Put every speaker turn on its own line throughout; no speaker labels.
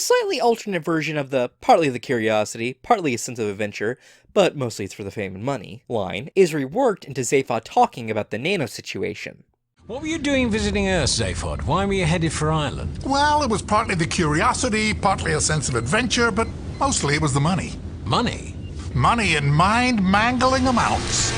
slightly alternate version of the partly the curiosity, partly a sense of adventure, but mostly it's for the fame and money line, is reworked into Zaphod talking about the Nano situation.
What were you doing visiting Earth, Zaphod? Why were you headed for Ireland?
Well, it was partly the curiosity, partly a sense of adventure, but mostly it was the money.
Money?
Money in mind-mangling amounts.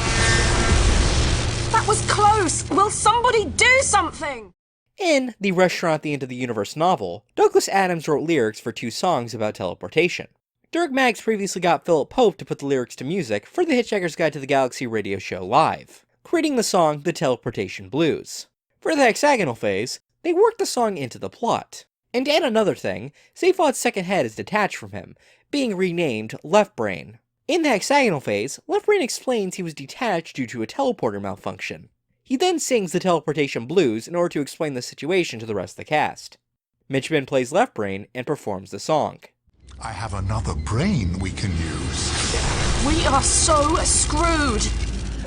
That was close! Will somebody do something?
In the Restaurant at the End of the Universe novel, Douglas Adams wrote lyrics for 2 songs about teleportation. Dirk Maggs previously got Philip Pope to put the lyrics to music for the Hitchhiker's Guide to the Galaxy radio show live, creating the song The Teleportation Blues. For the Hexagonal Phase, they worked the song into the plot. And to add another thing, Zaphod's second head is detached from him, being renamed Left Brain. In the Hexagonal Phase, Left Brain explains he was detached due to a teleporter malfunction. He then sings the Teleportation Blues in order to explain the situation to the rest of the cast. Mitchman plays Left Brain and performs the song.
I have another brain we can use.
We are so screwed!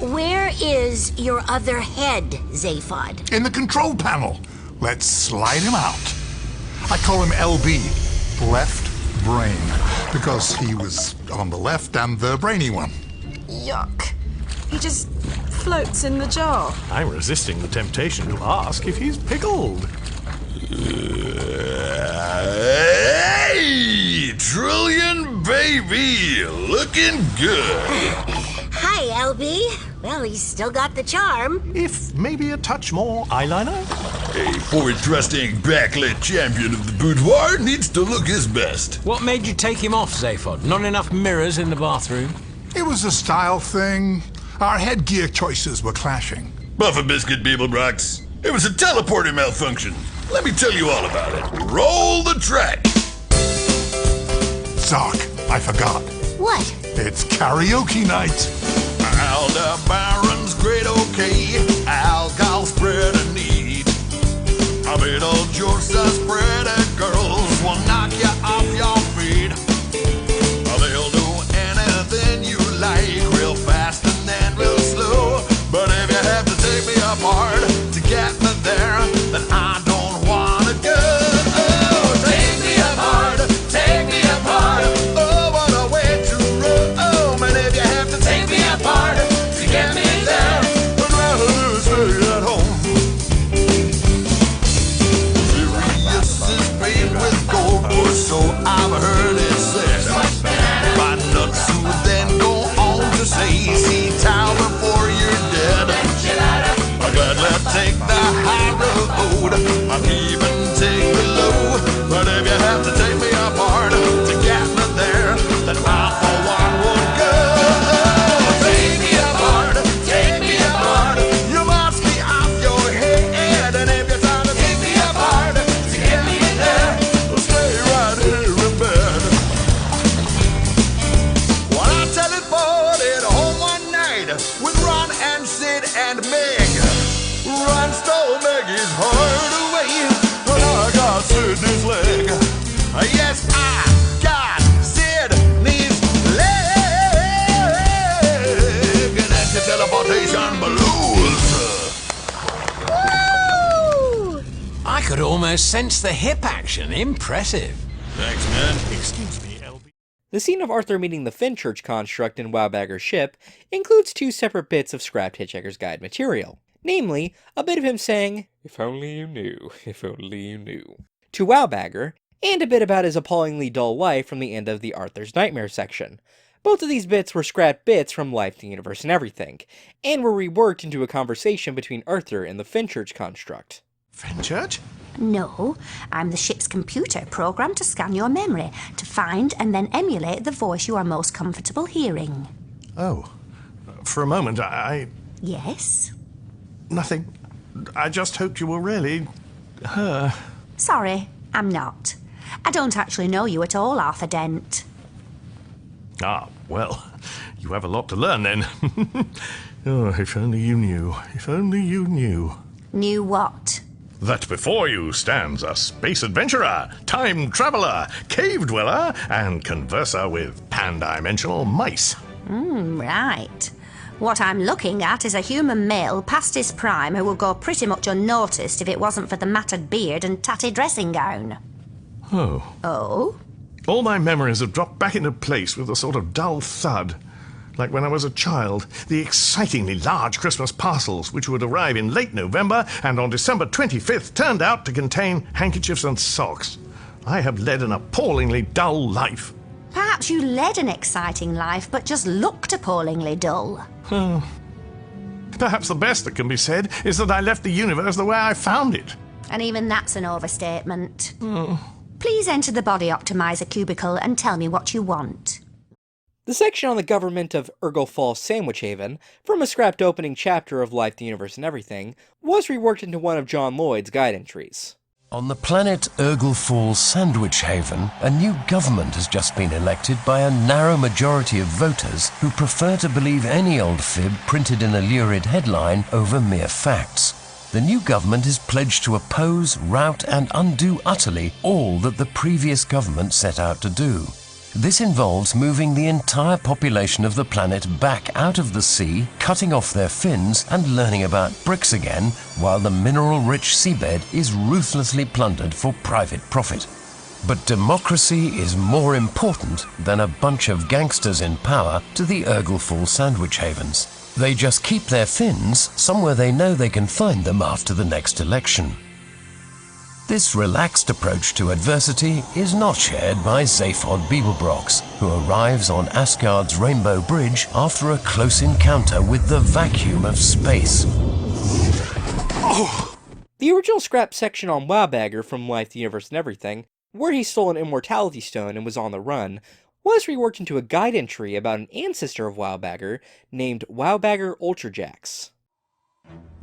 Where is your other head, Zaphod?
In the control panel. Let's slide him out. I call him LB, Left Brain, because he was on the left and the brainy one.
Yuck. He just floats in the jar.
I'm resisting the temptation to ask if he's pickled.
Hey, Trillion baby, looking good.
Hi, LB. Well, he's still got the charm.
If maybe a touch more eyeliner?
A forward-thrusting backlit champion of the boudoir needs to look his best.
What made you take him off, Zaphod? Not enough mirrors in the bathroom?
It was a style thing. Our headgear choices were clashing.
Buff a biscuit, Beeblebrox. It was a teleporter malfunction. Let me tell you all about it. Roll the track.
Zark, I forgot.
What?
It's karaoke night.
Aldebaran's great okay. Alcohol spread a need. A Beetlejuice spread of girls will knock you off your feet. They'll do anything you like, real fast and then real slow. But if you have to take me apart to get me there, then I don't wanna go. Take me apart, take me apart. Oh, what a way to roam. And if you have to take me apart to get me there, I'd rather stay at home. Sirius is paved with gold, or so I've heard it said. By nuts who then go on to say, see towel before you're dead. I'd gladly take the high road, I'd even take the low. But if you have to take me apart to get me there, then I for one would go. Take me apart, take me apart. You must be off your head. And if you're trying to take me apart to get me there, stay right here in bed. When I teleported at home one night with Ron and Sid and Meg. Ron stole Maggie's heart away, and I got Sidney's leg. Yes, I got Sidney's leg. And that's the teleportation blues.
Woo!
I could almost sense the hip action. Impressive.
Thanks, man.
Excuse me, LB.
The scene of Arthur meeting the Fenchurch construct in Wowbagger's ship includes 2 separate bits of scrapped Hitchhiker's Guide material. Namely, a bit of him saying, "If only you knew, if only you knew," to Wowbagger, and a bit about his appallingly dull life from the end of the Arthur's Nightmare section. Both of these bits were scrapped bits from Life, the Universe, and Everything, and were reworked into a conversation between Arthur and the Fenchurch construct.
Fenchurch?
No, I'm the ship's computer programmed to scan your memory, to find and then emulate the voice you are most comfortable hearing.
Oh. For a moment, I...
Yes?
Nothing. I just hoped you were really... her.
Sorry, I'm not. I don't actually know you at all, Arthur Dent.
Ah, well, you have a lot to learn then. Oh, if only you knew. If only you knew.
Knew what?
That before you stands a space adventurer, time traveler, cave dweller, and converser with pan-dimensional mice.
Right. What I'm looking at is a human male past his prime who would go pretty much unnoticed if it wasn't for the matted beard and tatty dressing gown.
Oh.
Oh?
All my memories have dropped back into place with a sort of dull thud. Like when I was a child, the excitingly large Christmas parcels, which would arrive in late November and on December 25th, turned out to contain handkerchiefs and socks. I have led an appallingly dull life.
Perhaps you led an exciting life, but just looked appallingly dull.
Perhaps the best that can be said is that I left the universe the way I found it.
And even that's an overstatement. Please enter the body optimizer cubicle and tell me what you want.
The section on the government of Urgle Falls Sandwich Haven, from a scrapped opening chapter of Life, the Universe, and Everything, was reworked into one of John Lloyd's guide entries.
On the planet Urgle Falls Sandwich Haven, a new government has just been elected by a narrow majority of voters who prefer to believe any old fib printed in a lurid headline over mere facts. The new government is pledged to oppose, rout, and undo utterly all that the previous government set out to do. This involves moving the entire population of the planet back out of the sea, cutting off their fins, and learning about bricks again, while the mineral-rich seabed is ruthlessly plundered for private profit. But democracy is more important than a bunch of gangsters in power to the Urgle Falls Sandwich Havens. They just keep their fins somewhere they know they can find them after the next election. This relaxed approach to adversity is not shared by Zaphod Beeblebrox, who arrives on Asgard's Rainbow Bridge after a close encounter with the vacuum of space.
The original scrap section on Wowbagger from Life, the Universe, and Everything, where he stole an immortality stone and was on the run, was reworked into a guide entry about an ancestor of Wowbagger named Wowbagger Ultrajax.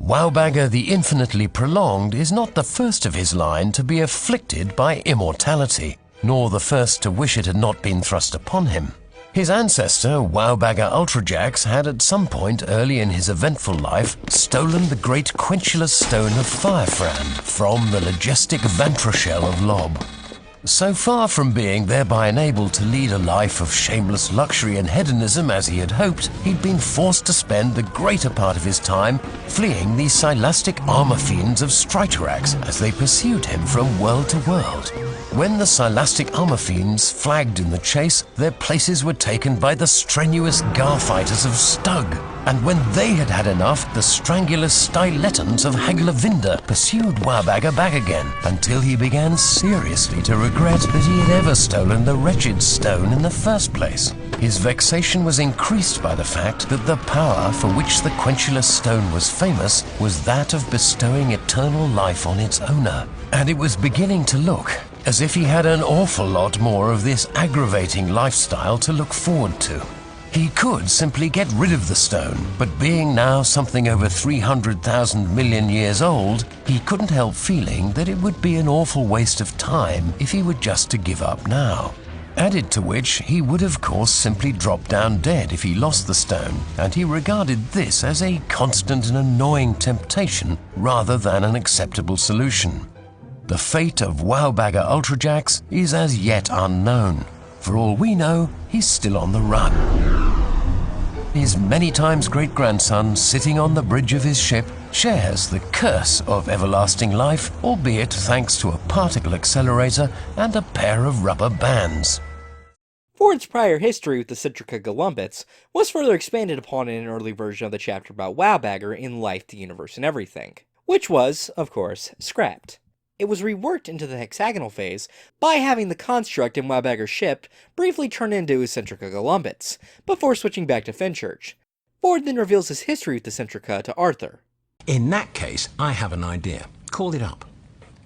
Wowbagger the Infinitely Prolonged is not the first of his line to be afflicted by immortality, nor the first to wish it had not been thrust upon him. His ancestor, Wowbagger Ultrajax, had at some point early in his eventful life stolen the great quenchless stone of Firefrand from the majestic Vantrashell of Lob. So far from being thereby enabled to lead a life of shameless luxury and hedonism as he had hoped, he'd been forced to spend the greater part of his time fleeing the Silastic armor fiends of Striterax as they pursued him from world to world. When the Silastic armor fiends flagged in the chase, their places were taken by the strenuous Garfighters of Stug. And when they had had enough, the strangulous Styletons of Haglavinda pursued Wowbagger back again, until he began seriously to regret that he had ever stolen the wretched stone in the first place. His vexation was increased by the fact that the power for which the quenchless stone was famous was that of bestowing eternal life on its owner. And it was beginning to look as if he had an awful lot more of this aggravating lifestyle to look forward to. He could simply get rid of the stone, but being now something over 300,000 million years old, he couldn't help feeling that it would be an awful waste of time if he were just to give up now. Added to which, he would of course simply drop down dead if he lost the stone, and he regarded this as a constant and annoying temptation rather than an acceptable solution. The fate of Wowbagger Ultrajax is as yet unknown. For all we know, he's still on the run. His many times great-grandson, sitting on the bridge of his ship, shares the curse of everlasting life, albeit thanks to a particle accelerator and a pair of rubber bands.
Ford's prior history with the Centrica Golumbits was further expanded upon in an early version of the chapter about Wowbagger in Life, the Universe, and Everything, which was, of course, scrapped. It was reworked into the Hexagonal Phase by having the construct in Wowbagger's ship briefly turn into Centrica Golumbits, before switching back to Fenchurch. Ford then reveals his history with the Centrica to Arthur.
In that case, I have an idea. Call it up.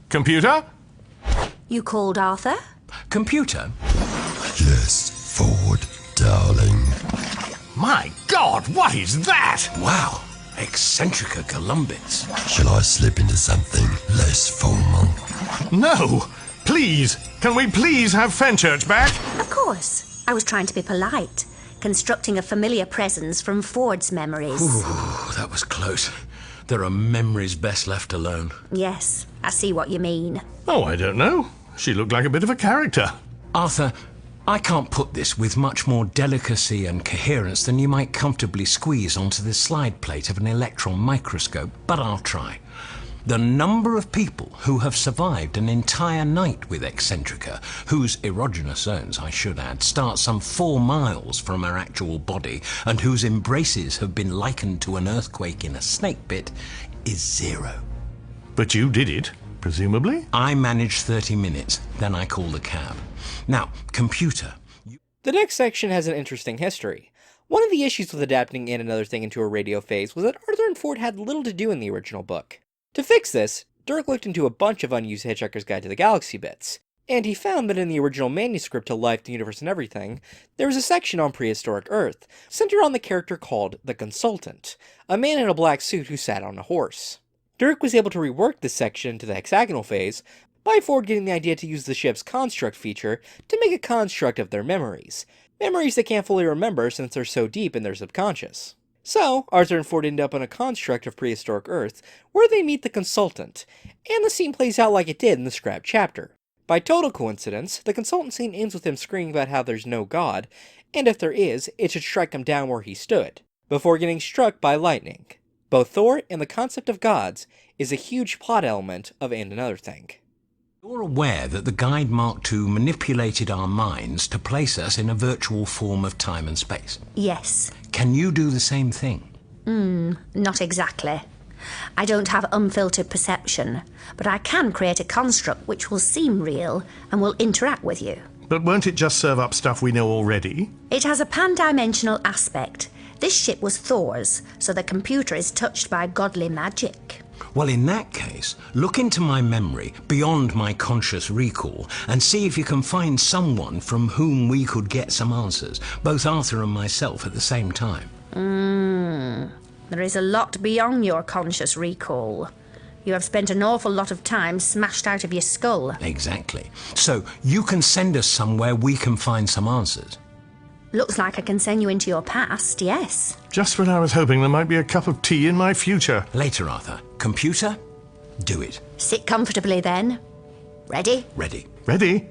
Computer?
You called Arthur?
Computer?
Yes, Ford, darling.
My God, what is that?
Wow. Eccentrica Golumbits.
Shall I slip into something less formal?
No! Please! Can we please have Fenchurch back?
Of course. I was trying to be polite, constructing a familiar presence from Ford's memories.
Ooh, that was close. There are memories best left alone.
Yes, I see what you mean.
Oh, I don't know. She looked like a bit of a character.
Arthur, I can't put this with much more delicacy and coherence than you might comfortably squeeze onto the slide plate of an electron microscope, but I'll try. The number of people who have survived an entire night with Eccentrica, whose erogenous zones, I should add, start some 4 miles from our actual body, and whose embraces have been likened to an earthquake in a snake pit, is 0.
But you did it, presumably?
I managed 30 minutes, then I called a cab. Now, computer.
The next section has an interesting history. One of the issues with adapting And Another Thing into a radio phase was that Arthur and Ford had little to do in the original book. To fix this, Dirk looked into a bunch of unused Hitchhiker's Guide to the Galaxy bits, and he found that in the original manuscript to Life, the Universe, and Everything, there was a section on prehistoric Earth, centered on the character called the Consultant, a man in a black suit who sat on a horse. Dirk was able to rework this section into the Hexagonal Phase by Ford getting the idea to use the ship's construct feature to make a construct of their memories they can't fully remember since they're so deep in their subconscious. So, Arthur and Ford end up on a construct of prehistoric Earth, where they meet the Consultant, and the scene plays out like it did in the scrap chapter. By total coincidence, the Consultant scene ends with him screaming about how there's no God, and if there is, it should strike him down where he stood, before getting struck by lightning. Both Thor and the concept of gods is a huge plot element of And Another Thing.
You're aware that the Guide Mark II manipulated our minds to place us in a virtual form of time and space.
Yes.
Can you do the same thing?
Not exactly. I don't have unfiltered perception, but I can create a construct which will seem real and will interact with you.
But won't it just serve up stuff we know already?
It has a pan-dimensional aspect. This ship was Thor's, so the computer is touched by godly magic.
Well, in that case, look into my memory, beyond my conscious recall, and see if you can find someone from whom we could get some answers, both Arthur and myself at the same time.
There is a lot beyond your conscious recall. You have spent an awful lot of time smashed out of your skull.
Exactly. So, you can send us somewhere we can find some answers.
Looks like I can send you into your past, yes.
Just when I was hoping there might be a cup of tea in my future.
Later, Arthur. Computer, do it.
Sit comfortably then. Ready?
Ready.
Ready?